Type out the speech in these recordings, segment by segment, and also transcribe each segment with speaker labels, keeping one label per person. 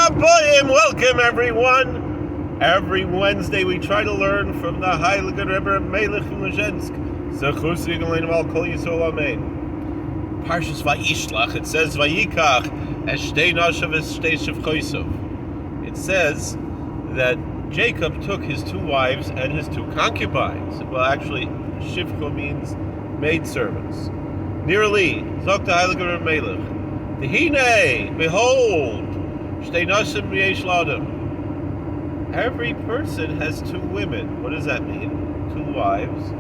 Speaker 1: Rabboim, welcome everyone. Every Wednesday we try to learn from the Heilige Rebbe Elimelech from Lezhensk. Zechus v'galeinu al kol Yisrael amen. Parshas Vayishlach, it says Vayikach eshtei nashav eshtei shivchosav. It says that Jacob took his two wives and his two concubines. Well, actually, shivcho means maidservants. Nearly, zok the Heilige Rebbe Elimelech. Tehine, behold, shtei nashim v'yishlach. Every person has two women. What does that mean? Two wives.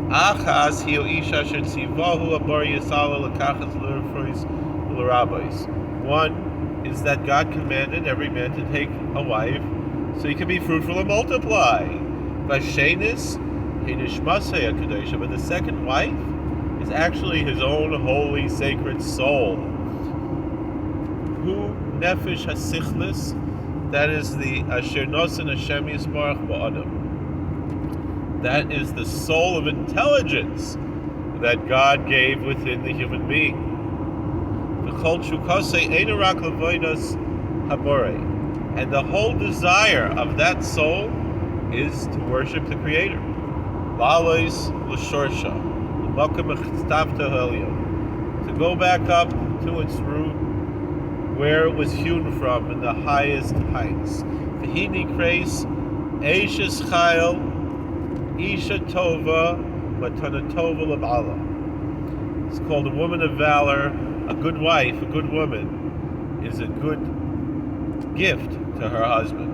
Speaker 1: Achas hiyo isha asher tzivahu abar yisala lekachas l'refrois l'rabos. One is that God commanded every man to take a wife so he can be fruitful and multiply. Vashenis hinishmasei kadosha. But the second wife is actually his own holy, sacred soul. Hu nefesh hasichlis. That is the Asher Nosan Hashem Yisbarach Ba'adam. That is the soul of intelligence that God gave within the human being. And the whole desire of that soul is to worship the Creator. To go back up to its root, where it was hewn from in the highest heights. V'hini kreis eishes chayil isha tova matana tova l'bala. It's called a woman of valor. A good wife, a good woman, is a good gift to her husband.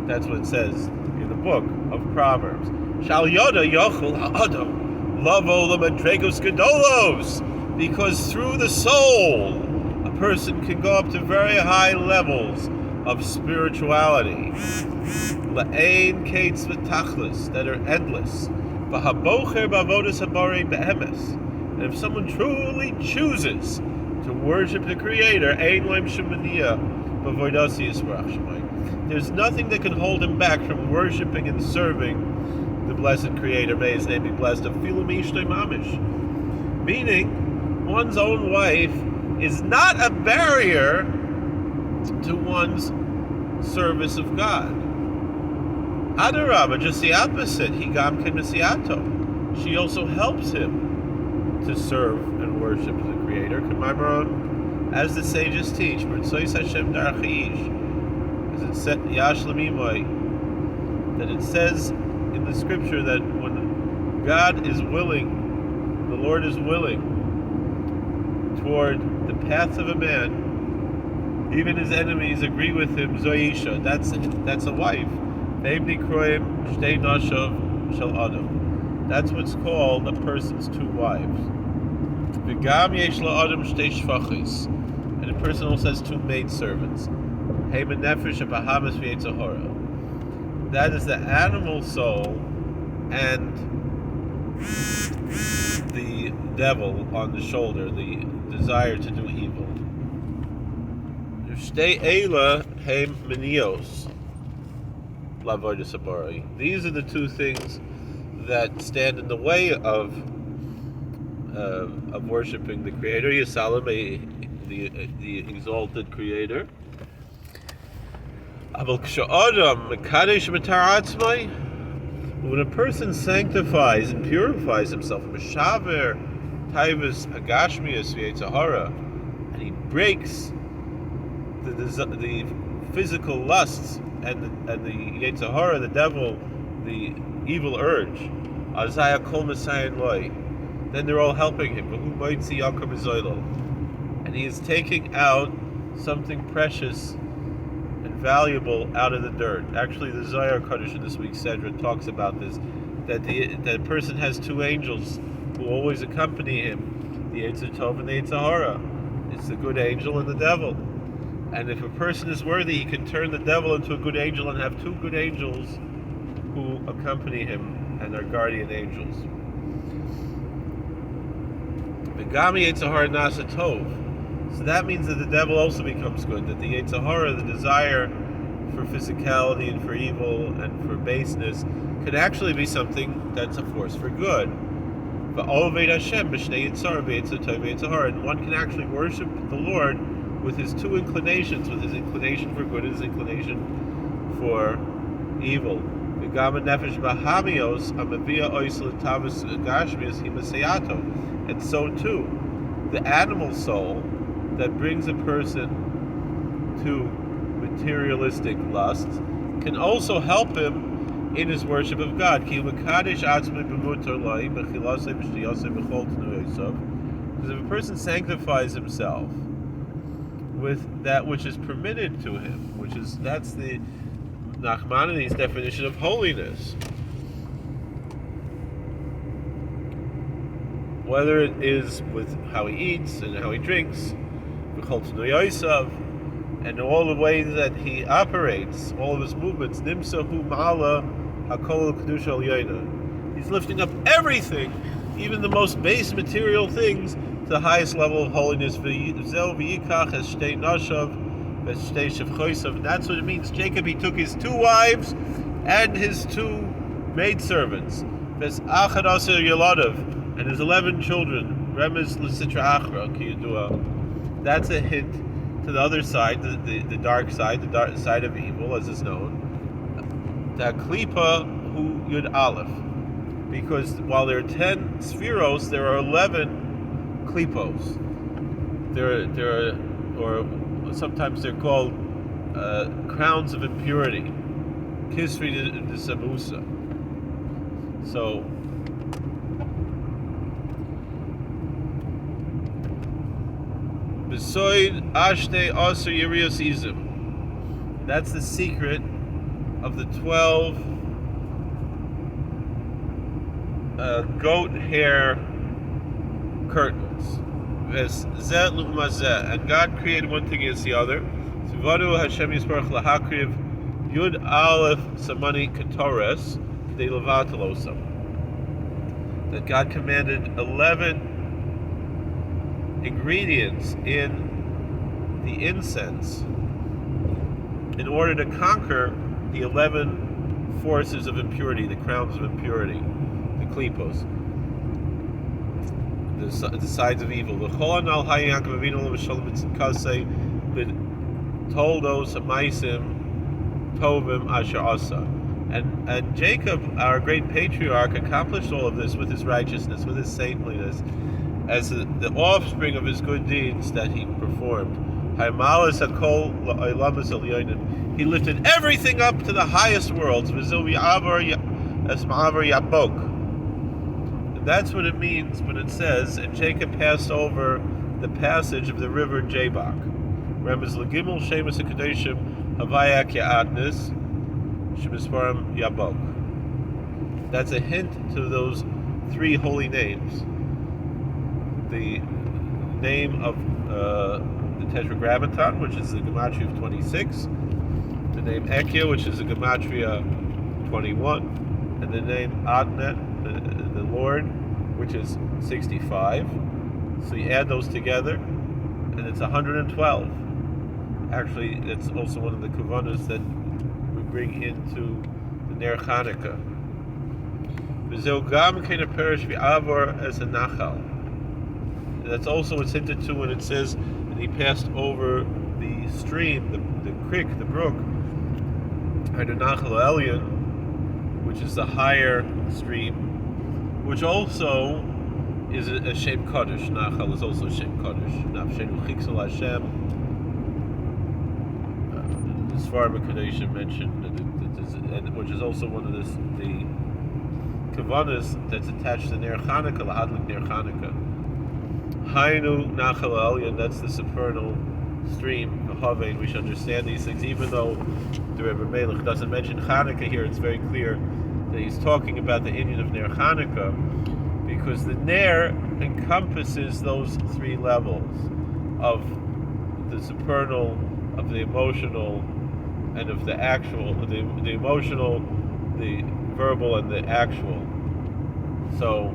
Speaker 1: That's what it says in the book of Proverbs. Shal yoda yochel ha'adam lavo l'madregos gedolos. Because through the soul, a person can go up to very high levels of spirituality. La'ein kates v'tachlis, that are endless. V'habocher b'avodas habarei be'emes. And if someone truly chooses to worship the Creator, ein loim shemaniya b'avodas yisbarach shemayim. There's nothing that can hold him back from worshiping and serving the blessed Creator. May His name be blessed. Afilu mishtei mamish. Meaning, one's own wife is not a barrier to one's service of God. Adarabah, just the opposite. Higam kenesiato. She also helps him to serve and worship the Creator. As the sages teach, as it said, that it says in the Scripture that when God is willing, the Lord is willing toward the path of a man, even his enemies agree with him. Zoisha, that's a wife. That's what's called a person's two wives. And a person also has two maidservants. That is the animal soul and the devil on the shoulder, the desire to do evil. These are the two things that stand in the way of worshiping the Creator, the exalted Creator. When a person sanctifies and purifies himself, and he breaks the physical lusts and the Yetzer Hara, the devil, the evil urge, then they're all helping him. And he is taking out something precious and valuable out of the dirt. Actually, the Zohar Kodesh in this week's Sedra talks about this, that the person has two angels who always accompany him, the Yetzer Tov and the Yetzer Hara. It's the good angel and the devil. And if a person is worthy, he can turn the devil into a good angel and have two good angels who accompany him and are guardian angels. V'gami Yetzer Hara nasa tov. So that means that the devil also becomes good, that the Yetzer Hara, the desire for physicality and for evil and for baseness, could actually be something that's a force for good. And one can actually worship the Lord with his two inclinations, with his inclination for good and his inclination for evil. And so too, the animal soul that brings a person to materialistic lusts can also help him in his worship of God. Because if a person sanctifies himself with that which is permitted to him, that's the Nachmanides definition of holiness. Whether it is with how he eats and how he drinks, and all the ways that he operates, all of his movements, nimsahu ma'ala hakol kedusha al-yayna. He's lifting up everything, even the most base material things, to the highest level of holiness. That's what it means. Jacob, he took his 2 wives and his 2 maidservants, and his 11 children. That's a hint to the other side, the dark side of evil, as is known. The Klipa hu Yud Aleph. Because while there are 10 spheros, there are 11 klipos. There are, or sometimes they're called crowns of impurity, kisri de samusa. So, besoid ashte aser yirios izim. That's the secret of the 12 goat hair curtains. And God created one thing against the other. Yud Aleph Samani Ketores de Levatalosam. That God commanded 11 ingredients in the incense in order to conquer the 11 forces of impurity, the crowns of impurity, the klipos, the sides of evil. The Toldos Maisim Tovim Asher Asa. And Jacob, our great patriarch, accomplished all of this with his righteousness, with his saintliness, as the offspring of his good deeds that he performed. He lifted everything up to the highest worlds. And that's what it means when it says, and Jacob passed over the passage of the river Jabbok. Remember, Legimel Shemus HaKadoshim Havayak Ya'adnis Shemisparim Yabok. That's a hint to those 3 holy names. The name of the Tetragrammaton, which is the gematria of 26, the name Ekia, which is the gematria 21, and the name Adnet, the Lord, which is 65. So you add those together, and it's 112. Actually, it's also one of the kavanas that we bring into the Ner Chanukah. As a nachal. That's also what's hinted to when it says that he passed over the stream, the creek, the brook, Nachal Elyon, which is the higher stream, which also is a Shem Kaddish. Nachal is also a Shem Kaddish. Nafshenu Chiksel Hashem. As far as Kaddish mentioned, which is also one of the kavanas that's attached to Ner Chanukah, Lahadlik Ner Chanukah. Hainu Nachal Elyon, that's the supernal stream, Havein. We should understand these things, even though the Rebbe Melech doesn't mention Chanukah here. It's very clear that he's talking about the Indian of Ner Chanukah, because the Ner encompasses those 3 levels of the supernal, of the emotional, and of the actual, the emotional, the verbal, and the actual. So,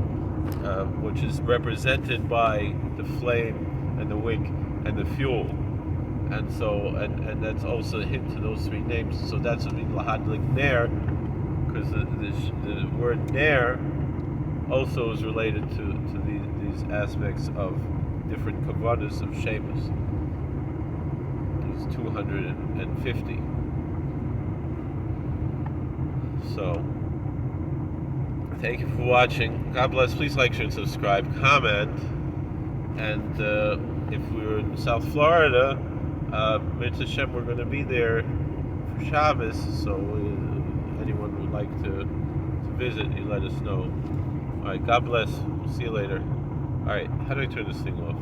Speaker 1: which is represented by the flame and the wick and the fuel, and so and that's also a hint to those 3 names. So that's what we mean lahadlik ner, because the word ner also is related to these aspects of different kavanas of shemus. It's 250. So, thank you for watching. God bless. Please like, share, and subscribe. Comment. And if we were in South Florida, Mitzvah Hashem, we're going to be there for Shabbos. So, anyone would like to visit, you let us know. All right. God bless. We'll see you later. All right. How do I turn this thing off?